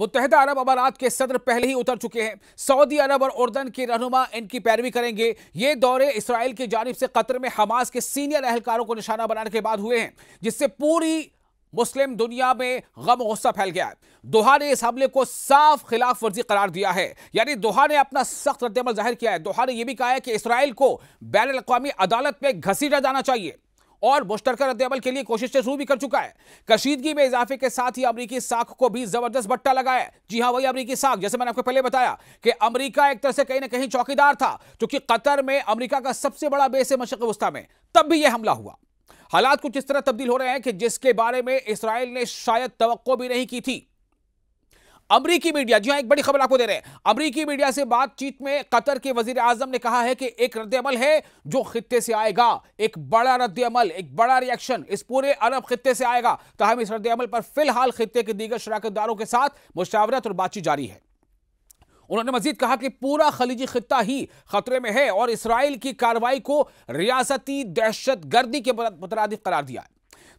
मुत्तहिदा अरब अमारात के सदर पहले ही उतर चुके हैं। सऊदी अरब और उर्दन के रहनुमा इनकी पैरवी करेंगे। ये दौरे इसराइल की जानिब से कतर में हमास के सीनियर एहलकारों को निशाना बनाने के बाद हुए हैं, जिससे पूरी मुस्लिम दुनिया में गम गुस्सा फैल गया है। दोहा ने इस हमले को साफ खिलाफ वर्जी करार दिया है, यानी दोहा ने अपना सख्त रद्दअमल जाहिर किया है। दोहा ने यह भी कहा है कि इसराइल को बैनुल अक़वामी अदालत में घसीटा जाना चाहिए और मुश्तरका रद्दअमल के लिए कोशिशें शुरू भी कर चुका है। कशीदगी में इजाफे के साथ ही अमरीकी साख को भी जबरदस्त बट्टा लगाया है। जी हां, वही अमरीकी साख, जैसे मैंने आपको पहले बताया कि अमरीका एक तरह से कहीं ना कहीं चौकीदार था, क्योंकि कतर में अमरीका का सबसे बड़ा बेस है मशरिक़ वस्ता में, तब भी यह हमला हुआ। हालात कुछ इस तरह तब्दील हो रहे हैं कि जिसके बारे में इसराइल ने शायद तवक्को भी नहीं की थी। अमरीकी मीडिया, जी हां, एक बड़ी खबर आपको दे रहे हैं। अमरीकी मीडिया से बातचीत में कतर के वजीर आजम ने कहा है कि एक रद्दअमल है जो खित्ते से आएगा, एक बड़ा रद्दअमल, एक बड़ा रिएक्शन इस पूरे अरब खित्ते से आएगा। ताहम इस रद्दअमल पर फिलहाल खित्ते के दीगर शराकतदारों के साथ मुशावरत और बातचीत जारी है। उन्होंने मजीद कहा कि पूरा खलीजी खित्ता ही खतरे में है और इसराइल की कार्रवाई को रियासती दहशतगर्दी के मुतरादिफ करार दिया है।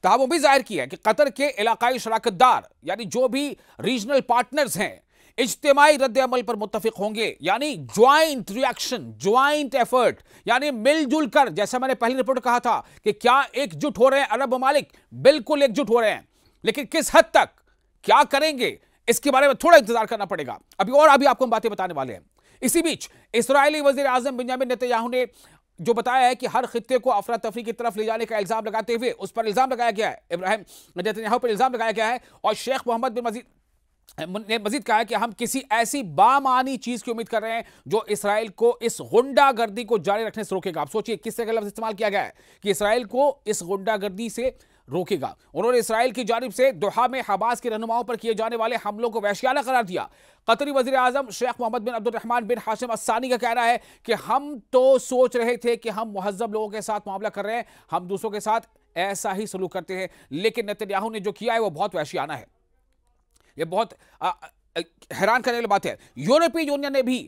ताहम भी जाहिर किया है कि कतर के इलाकाई शराकतदार, यानी जो भी रीजनल पार्टनर्स हैं, इज्तिमाई रद्दअमल पर मुत्तफिक होंगे, यानी ज्वाइंट रिएक्शन, ज्वाइंट एफर्ट, यानी मिलजुल कर। जैसा मैंने पहली रिपोर्ट कहा था कि क्या एकजुट हो रहे हैं अरब ममालिक, बिल्कुल एकजुट हो रहे हैं, लेकिन किस हद तक, क्या करेंगे, इसके बारे में थोड़ा इंतजार करना पड़ेगा। अभी आपको हम बातें बताने वाले हैं। इसी बीच इस्राएली वजीर आजम बिंयामिन नेतन्याहू ने जो बताया है कि हर खित्ते को अफरा तफरी की तरफ ले जाने का इल्जाम लगाते हुए उस पर इल्जाम लगाया गया है, इब्राहिम नेतन्याहू पर इल्जाम लगाया गया है, और शेख मोहम्मद बिन ने मजीद कहा है कि हम किसी ऐसी बामानी चीज की उम्मीद कर रहे हैं जो इसराइल को इस गुंडागर्दी को जारी रखने से रोकेगा। आप सोचिए किस तरह का लफ्ज इस्तेमाल किया गया है कि इसराइल को इस गुंडागर्दी से रोकेगा। उन्होंने इसराइल की जानिब से दोहा में हमास के रहनुमाओं पर किए जाने वाले हमलों को वहशियाना करार दिया। कतरी वजीर आजम शेख मोहम्मद बिन अब्दुर्रहमान बिन हाशिम अस्सानी का कहना है कि हम तो सोच रहे थे कि हम मुहज्जब लोगों के साथ मामला कर रहे हैं, हम दूसरों के साथ ऐसा ही सलूक करते हैं, लेकिन नेतन्याहू ने जो किया है वो बहुत वहशियाना है। यह बहुत हैरान करने वाली बात है। यूरोपीय यूनियन ने भी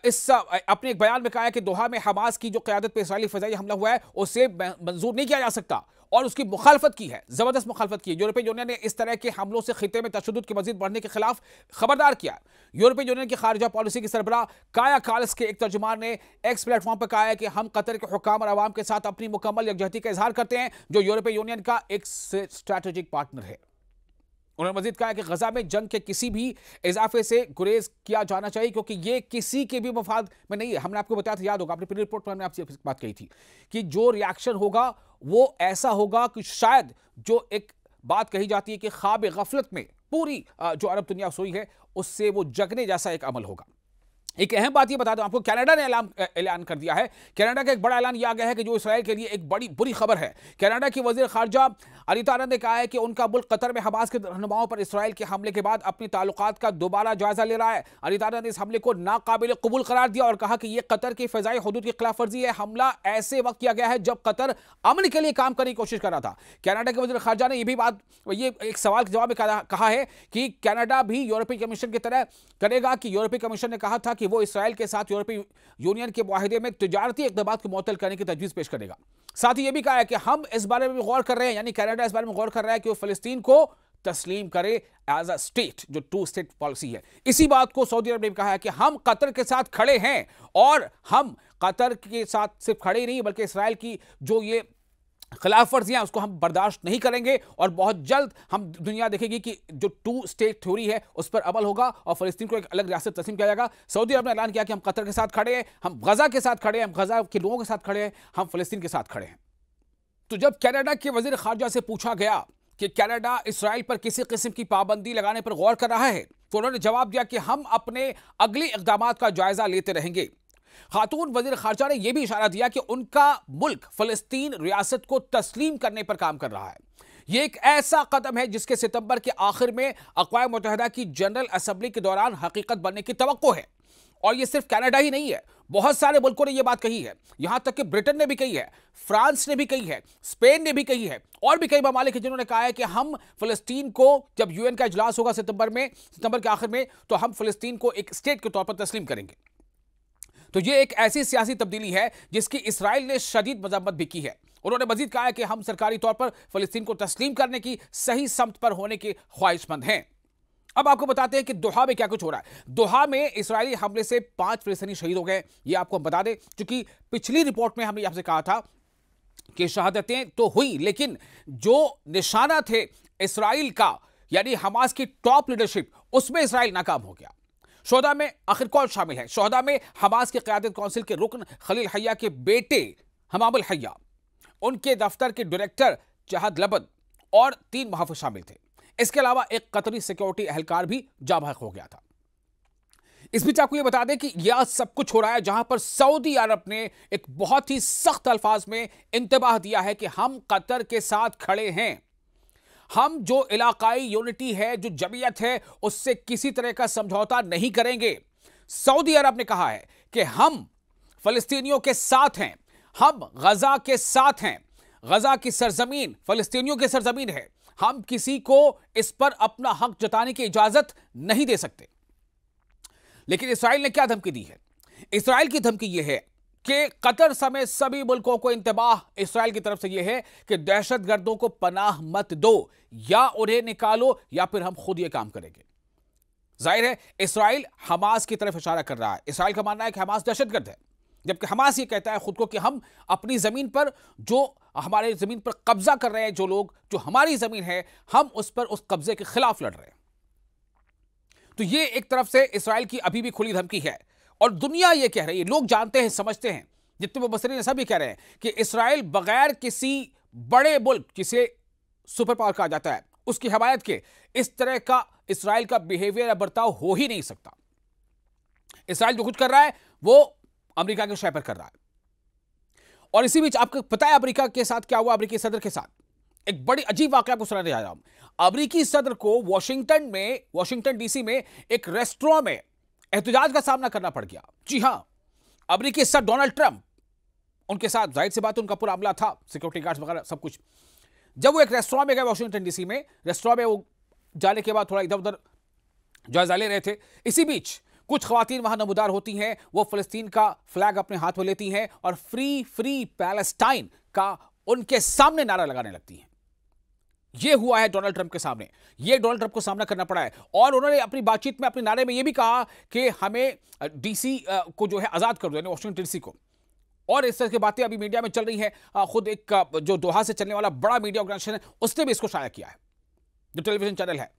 इस अपने एक बयान में कहा है कि दोहा में हमास की जो क़यादत पर इस्राएली फ़िज़ाई हमला हुआ है उसे मंजूर नहीं किया जा सकता और उसकी मुखालफत की है, जबरदस्त मुखालफत की है। यूरोपीय यूनियन ने इस तरह के हमलों से खित्ते में तशद्दुद के मजीद बढ़ने के खिलाफ खबरदार किया। यूरोपीय यूनियन की खारिजा पॉलिसी की सरबराह काया कालस के एक तर्जुमान ने एक्स प्लेटफॉर्म पर कहा है कि हम कतर के हुक्काम और अवाम के साथ अपनी मुकम्मल यकजहती का इजहार करते हैं, जो यूरोपीय यूनियन का एक स्ट्रैटेजिक पार्टनर है। उन्होंने मजीद कहा कि गजा में जंग के किसी भी इजाफे से गुरेज किया जाना चाहिए, क्योंकि ये किसी के भी मफाद में नहीं है। हमने आपको बताया था, याद होगा, अपनी रिपोर्ट पर हमने आपसे बात कही थी कि जो रिएक्शन होगा वो ऐसा होगा कि शायद जो एक बात कही जाती है कि ख्वाब गफलत में पूरी जो अरब दुनिया सोई है उससे वो जगने जैसा एक अमल होगा। एक अहम बात ये बता दूं आपको, कनाडा ने ऐलान कर दिया है। कनाडा का एक बड़ा ऐलान यह आ गया है कि जो इसराइल के लिए एक बड़ी बुरी खबर है। कनाडा की वजीर खारजा अनीता आनंद ने कहा है कि उनका मुल्क कतर में हमास के रहनुमाओं पर इसराइल के हमले के बाद अपने ताल्लुकात का दोबारा जायजा ले रहा है। अनीता आनंद ने इस हमले को नाकाबिल कबूल करार दिया और कहा कि यह कतर की फ़िज़ाई हुदूद की खिलाफ वर्जी है। हमला ऐसे वक्त किया गया है जब कतर अमन के लिए काम करने की कोशिश कर रहा था। कनाडा के वजीर खारजा ने ये एक सवाल के जवाब में कहा है कि कनाडा भी यूरोपीय कमीशन की तरह करेगा कि यूरोपीय कमीशन ने कहा था कि वो इसराइल के साथ यूरोपीय यूनियन के मुआहिदे में तिजारती इक़दामात को मुअत्तल करने की तजवीज़ पेश करेगा। साथ ही यह भी कहा है कि हम इस बारे में गौर कर रहे हैं, यानी कनाडा इस बारे में गौर कर रहा है कि वो फ़लस्तीन को तस्लीम करे एज अ स्टेट, जो टू स्टेट पॉलिसी है। इसी बात को सऊदी अरब ने कहा है कि हम कतर के साथ खड़े हैं और हम कतर के साथ सिर्फ खड़े ही नहीं बल्कि इसराइल की जो ये खिलाफ वर्जियां उसको हम बर्दाश्त नहीं करेंगे और बहुत जल्द हम दुनिया देखेगी कि जो टू स्टेट थ्योरी है उस पर अमल होगा और फ़लस्तीन को एक अलग रियासत तस्लीम किया जाएगा। सऊदी अरब ने ऐलान किया कि हम कतर के साथ खड़े हैं, हम गजा के साथ खड़े हैं, हम गजा के लोगों के साथ खड़े हैं, हम फ़लस्तीन के साथ खड़े हैं। तो जब कनाडा के वजीर खारजा से पूछा गया कि कनाडा इसराइल पर किसी किस्म की पाबंदी लगाने पर गौर कर रहा है, तो उन्होंने जवाब दिया कि हम अपने अगले इक़दामात का जायजा लेते रहेंगे। खातून वजीर खारजा ने यह भी इशारा दिया कि उनका मुल्क फ़लस्तीन रियासत को तस्लीम करने पर काम कर रहा है। यह एक ऐसा कदम है जिसके सितंबर के आखिर में अक़वाम मुत्तहिदा की जनरल असम्बली के दौरान हकीकत बनने की तवक्को है। और यह सिर्फ कनाडा ही नहीं है, बहुत सारे मुल्कों ने यह बात कही है, यहां तक कि ब्रिटेन ने भी कही है, फ्रांस ने भी कही है, स्पेन ने भी कही है और भी कई ममालिक हैं जिन्होंने कहा है कि हम फ़लस्तीन को, जब यूएन का इजलास होगा सितंबर के आखिर में, तो हम फ़लस्तीन को एक स्टेट के तौर पर तस्लीम करेंगे। तो यह एक ऐसी सियासी तब्दीली है जिसकी इसराइल ने शदीद मजम्मत भी की है। उन्होंने मजीद कहा है कि हम सरकारी तौर पर फ़लस्तीन को तस्लीम करने की सही समत पर होने के ख्वाहिशमंद हैं। अब आपको बताते हैं कि दोहा में क्या कुछ हो रहा है। दोहा में इस्राएली हमले से 5 फिलिस्तीनी शहीद हो गए, ये आपको हम बता दें, क्योंकि पिछली रिपोर्ट में हमने आपसे कहा था कि शहादतें तो हुई, लेकिन जो निशाना थे इस्राएल का, यानी हमास की टॉप लीडरशिप, उसमें इस्राएल नाकाम हो गया। शोहदा में आखिर कौन शामिल है? शोहदा में हमास की क़यादत काउंसिल के रुकन खलील हैया के बेटे हमामुल हैया, उनके दफ्तर के डायरेक्टर जहाद लबद और 3 मुहाफिज शामिल थे। इसके अलावा एक कतरी सिक्योरिटी एहलकार भी जाँ बहक हो गया था। इस बीच आपको यह बता दें कि यह सब कुछ हो रहा है जहां पर सऊदी अरब ने एक बहुत ही सख्त अल्फाज में इंतबाह दिया है कि हम कतर के साथ खड़े हैं। हम जो इलाकाई यूनिटी है, जो जमीयत है, उससे किसी तरह का समझौता नहीं करेंगे। सऊदी अरब ने कहा है कि हम फलस्तीनियों के साथ हैं, हम गजा के साथ हैं। गजा की सरजमीन फलस्तीनियों की सरजमीन है, हम किसी को इस पर अपना हक जताने की इजाजत नहीं दे सकते। लेकिन इस्राएल ने क्या धमकी दी है? इस्राएल की धमकी यह है कि कतर समेत सभी मुल्कों को इंतबाह इस्राएल की तरफ से यह है कि दहशतगर्दों को पनाह मत दो, या उन्हें निकालो या फिर हम खुद यह काम करेंगे। जाहिर है इस्राएल हमास की तरफ इशारा कर रहा है। इस्राएल का मानना है कि हमास दहशतगर्द है, जबकि हमास ये कहता है खुद को कि हम अपनी जमीन पर, जो हमारे जमीन पर कब्जा कर रहे हैं, जो लोग, जो हमारी जमीन है, हम उस पर उस कब्जे के खिलाफ लड़ रहे हैं। तो ये एक तरफ से इस्राएल की अभी भी खुली धमकी है, और दुनिया ये कह रही है, लोग जानते हैं, समझते हैं, जितने मुबस्सिरीन सब ये कह रहे हैं कि इस्राएल बगैर किसी बड़े मुल्क, जिसे सुपर पावर कहा जाता है, उसकी हमायत के इस तरह का इस्राएल का बिहेवियर या बर्ताव हो ही नहीं सकता। इस्राएल जो कुछ कर रहा है वो अमेरिका के शय पर कर रहा है। और इसी बीच आपको पता है अमेरिका के साथ क्या हुआ? अमेरिकी सदर के साथ एक बड़ी अजीब वाकया को सुनाने जा रहा हूं। अमेरिकी सदर को वॉशिंगटन डीसी में एक रेस्टोरेंट में एहतजाज का सामना करना पड़ गया। जी हां, अमेरिकी सदर डोनाल्ड ट्रंप, उनके साथ जाहिर सी बात उनका पूरा अमला था, सिक्योरिटी गार्ड्स वगैरह सब कुछ। जब वो एक रेस्टोरेंट में गए वॉशिंगटन डीसी में, रेस्टोरेंट में वो जाने के बाद थोड़ा इधर उधर जायजा ले रहे थे। इसी बीच कुछ खवातीन वहां नमूदार होती हैं, वो फिलिस्तीन का फ्लैग अपने हाथ में लेती हैं और फ्री फ्री पैलेस्टाइन का उनके सामने नारा लगाने लगती हैं। यह हुआ है डोनाल्ड ट्रंप के सामने, यह डोनाल्ड ट्रंप को सामना करना पड़ा है। और उन्होंने अपनी बातचीत में, अपने नारे में यह भी कहा कि हमें डीसी को जो है आजाद कर दो, यानी वॉशिंगटन डीसी को। और इस तरह की बातें अभी मीडिया में चल रही हैं। खुद एक जो दोहा से चलने वाला बड़ा मीडिया ऑर्गेनाइजेशन है, उसने भी इसको शाया किया है, जो टेलीविजन चैनल है,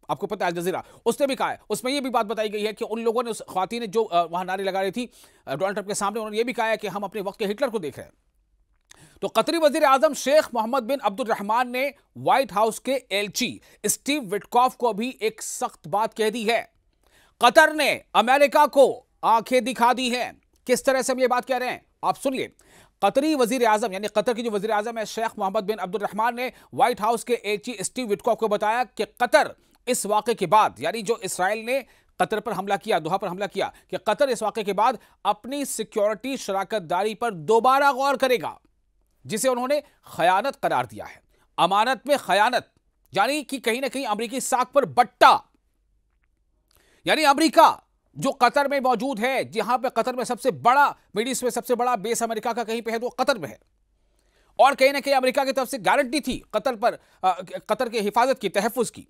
आपको पता है, अल जजीरा, उसने भी कहा है। उसमें यह भी बात बताई गई है कि उन लोगों ने, उस ख्वातीन ने जो वहां नारे लगा रही थी डोनाल्ड ट्रंप के सामने, उन्होंने यह भी कहा है कि हम अपने वक्त के हिटलर को देख रहे हैं। तो कतरी वजीर आजम शेख मोहम्मद बिन अब्दुर्रहमान ने व्हाइट हाउस के एलची स्टीव विटकॉफ को भी एक सख्त बात कह दी है। कतर ने अमेरिका को आंखें दिखा दी हैं। किस तरह से हम ये बात कह रहे हैं, आप सुनिए। कतरी वजीर आजम, यानी कतर की जो वजीर आजम है शेख मोहम्मद बिन अब्दुर्रहमान ने व्हाइट हाउस के एलची स्टीव विटकॉफ को बताया कि कतर इस वाक़े के बाद, यानी जो इस्राएल ने कतर पर हमला किया, दोहा पर हमला किया, कि कतर इस वाक़े के बाद अपनी सिक्योरिटी शराकतदारी पर दोबारा गौर करेगा, जिसे उन्होंने खयानत करार दिया है। अमानत में खयानत, यानी कि कहीं ना कहीं अमेरिकी साख पर बट्टा। यानी अमेरिका जो कतर में मौजूद है, जहां पे कतर में सबसे बड़ा, मिडिल ईस्ट में सबसे बड़ा बेस अमेरिका का कहीं पे है तो कतर में है, और कहीं ना कहीं अमेरिका की तरफ से गारंटी थी कतर पर, कतर की हिफाजत की, तहफ़्फ़ुज़ की।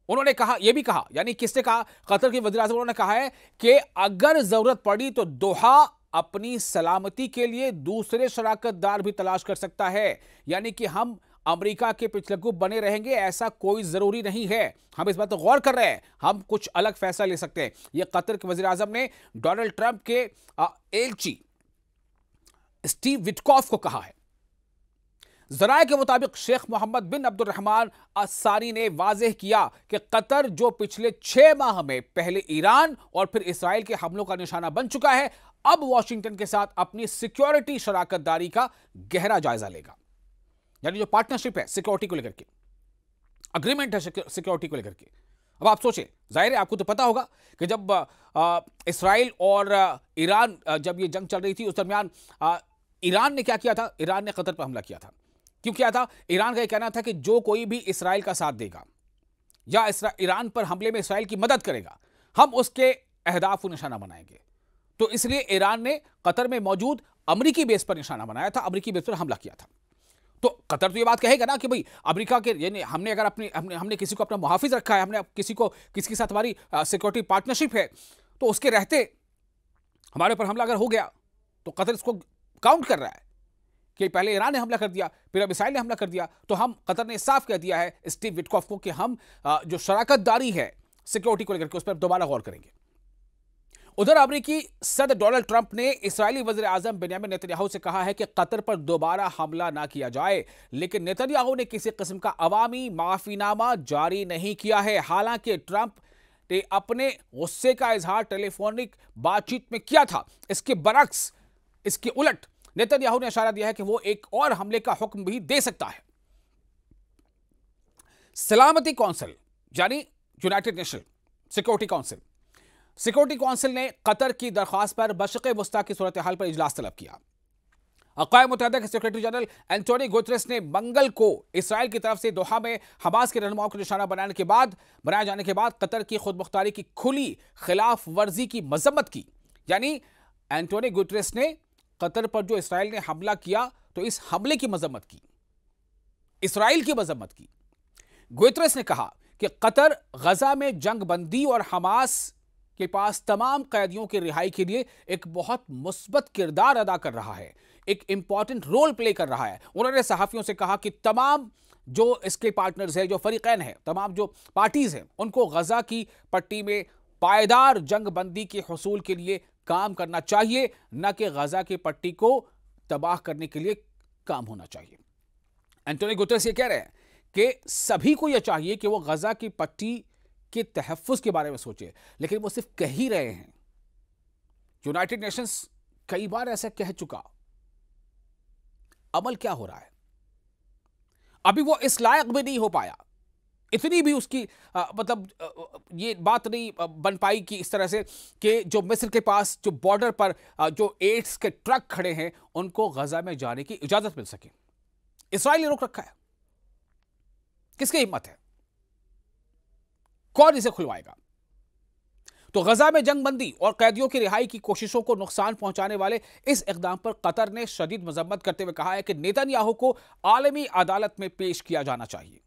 उन्होंने कहा, यह भी कहा, यानी किसने कहा? कतर के वज़ीर आज़म, उन्होंने कहा है कि अगर जरूरत पड़ी तो दोहा अपनी सलामती के लिए दूसरे शराकतदार भी तलाश कर सकता है। यानी कि हम अमेरिका के पिछलग्गू बने रहेंगे ऐसा कोई जरूरी नहीं है। हम इस बात पर गौर कर रहे हैं, हम कुछ अलग फैसला ले सकते हैं। यह कतर के वज़ीर आज़म ने डोनाल्ड ट्रंप के एलची स्टीव विटकॉफ को कहा है। ज़राए के मुताबिक शेख मोहम्मद बिन अब्दुर्रहमान अस्सानी ने वाज़ेह किया कि कतर जो पिछले 6 माह में पहले ईरान और फिर इसराइल के हमलों का निशाना बन चुका है, अब वॉशिंगटन के साथ अपनी सिक्योरिटी शराकतदारी का गहरा जायजा लेगा। यानी जो पार्टनरशिप है सिक्योरिटी को लेकर के, अग्रीमेंट है सिक्योरिटी को लेकर के। अब आप सोचें, जाहिर है आपको तो पता होगा कि जब इसराइल और ईरान, जब ये जंग चल रही थी, उस दरमियान ईरान ने क्या किया था? ईरान ने कतर पर हमला किया था। क्यों किया था? ईरान का यह कहना था कि जो कोई भी इसराइल का साथ देगा या ईरान पर हमले में इसराइल की मदद करेगा, हम उसके अहदाफ को निशाना बनाएंगे। तो इसलिए ईरान ने कतर में मौजूद अमेरिकी बेस पर निशाना बनाया था, अमेरिकी बेस पर हमला किया था। तो कतर तो ये बात कहेगा ना कि भाई अमेरिका के यानी हमने अगर हमने किसी को अपना मुहाफिज रखा है, हमने किसी के साथ हमारी सिक्योरिटी पार्टनरशिप है, तो उसके रहते हमारे ऊपर हमला अगर हो गया तो कतर इसको काउंट कर रहा है कि पहले ईरान ने हमला कर दिया, फिर अब इसराइल ने हमला कर दिया। तो हम कतर ने साफ कह दिया है स्टीव विटकॉफ को कि हम जो शराकतदारी है सिक्योरिटी को लेकर के उस पर दोबारा गौर करेंगे। उधर अमेरिकी सदर डोनाल्ड ट्रंप ने इस्राएली वज़ीर आज़म बेंयामिन नेतन्याहू से कहा है कि कतर पर दोबारा हमला ना किया जाए, लेकिन नेतन्याहू ने किसी किस्म का अवामी माफीनामा जारी नहीं किया है। हालांकि ट्रंप ने अपने गुस्से का इजहार टेलीफोनिक बातचीत में किया था, इसके बरक्स इसके उलट नेतन्याहू ने इशारा दिया है कि वो एक और हमले का हुक्म भी दे सकता है। सलामती कौंसिल यानी यूनाइटेड नेशन सिक्योरिटी काउंसिल ने कतर की दरख्वास्त पर बशक़े वस्ता की सूरत हाल पर इजलास तलब किया। अक़वाम मुत्तहिदा के सेक्रेटरी जनरल एंटोनियो गुतरेस ने मंगल को इसराइल की तरफ से दोहा में हमास के रहनुमाओं को निशाना बनाए जाने के बाद कतर की खुद मुख्तारी की खुली खिलाफ वर्जी की मजम्मत की। यानी एंटोनियो गुतरेस ने कतर पर जो इसराइल ने हमला किया तो इस हमले की मजम्मत की, इसराइल की मजम्मत की। गुतरेस ने कहा कि कतर गजा में जंग बंदी और हमास के पास तमाम कैदियों की रिहाई के लिए एक बहुत मुस्बत किरदार अदा कर रहा है, एक इंपॉर्टेंट रोल प्ले कर रहा है। उन्होंने सहाफियों से कहा कि तमाम जो इसके पार्टनर्स हैं, जो फरीकैन हैं, तमाम जो पार्टीज हैं, उनको गजा की पट्टी में पायदार जंग बंदी के हुसूल के लिए काम करना चाहिए, न कि गजा की पट्टी को तबाह करने के लिए काम होना चाहिए। एंटोनियो गुतरेस ये कह रहे हैं कि सभी को यह चाहिए कि वो गजा की पट्टी के तहफ़्फ़ुज़ के बारे में सोचे, लेकिन वो सिर्फ कह ही रहे हैं। यूनाइटेड नेशंस कई बार ऐसा कह चुका, अमल क्या हो रहा है? अभी वो इस लायक भी नहीं हो पाया, इतनी भी उसकी ये बात नहीं बन पाई कि इस तरह से कि जो मिस्र के पास जो बॉर्डर पर जो एड्स के ट्रक खड़े हैं उनको गजा में जाने की इजाजत मिल सके। इसराइल ने रोक रखा है। किसकी हिम्मत है? कौन इसे खुलवाएगा? तो गजा में जंगबंदी और कैदियों की रिहाई की कोशिशों को नुकसान पहुंचाने वाले इस इकदाम पर कतर ने शदीद मजम्मत करते हुए कहा है कि नेतन्याहू को आलमी अदालत में पेश किया जाना चाहिए।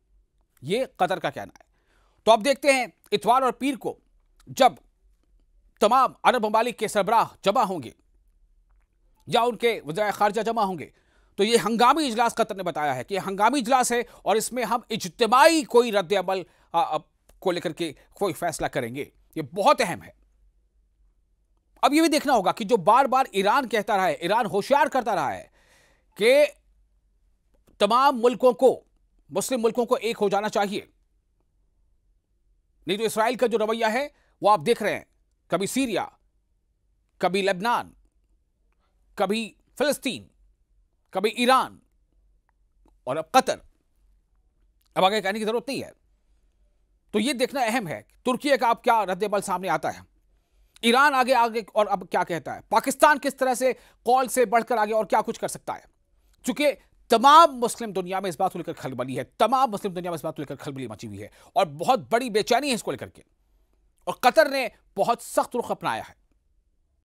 यह कतर का कहना है। तो अब देखते हैं इतवार और पीर को जब तमाम अरब ममालिक के सरबराह जमा होंगे या उनके वज़ीर खारजा जमा होंगे, तो यह हंगामी इजलास कतर ने बताया है कि यह हंगामी इजलास है और इसमें हम इज्तिमाई कोई रद्द अमल को लेकर के कोई फैसला करेंगे। ये बहुत अहम है। अब यह भी देखना होगा कि जो बार बार ईरान कहता रहा है, ईरान होशियार करता रहा है कि तमाम मुल्कों को, मुस्लिम मुल्कों को एक हो जाना चाहिए, नहीं तो इसराइल का जो रवैया है वो आप देख रहे हैं, कभी सीरिया, कभी लेबनान, कभी फिलिस्तीन, कभी ईरान और अब कतर। अब आगे कहने की जरूरत नहीं है। तो यह देखना अहम है तुर्की का अब क्या रद्द-ए-अमल सामने आता है, ईरान आगे और अब क्या कहता है, पाकिस्तान किस तरह से कॉल से बढ़कर आगे और क्या कुछ कर सकता है। चूंकि तमाम मुस्लिम दुनिया में इस बात को लेकर खलबली है, तमाम मुस्लिम दुनिया में इस बात को लेकर खलबली मची हुई है और बहुत बड़ी बेचैनी है इसको लेकर के, और कतर ने बहुत सख्त रुख अपनाया है।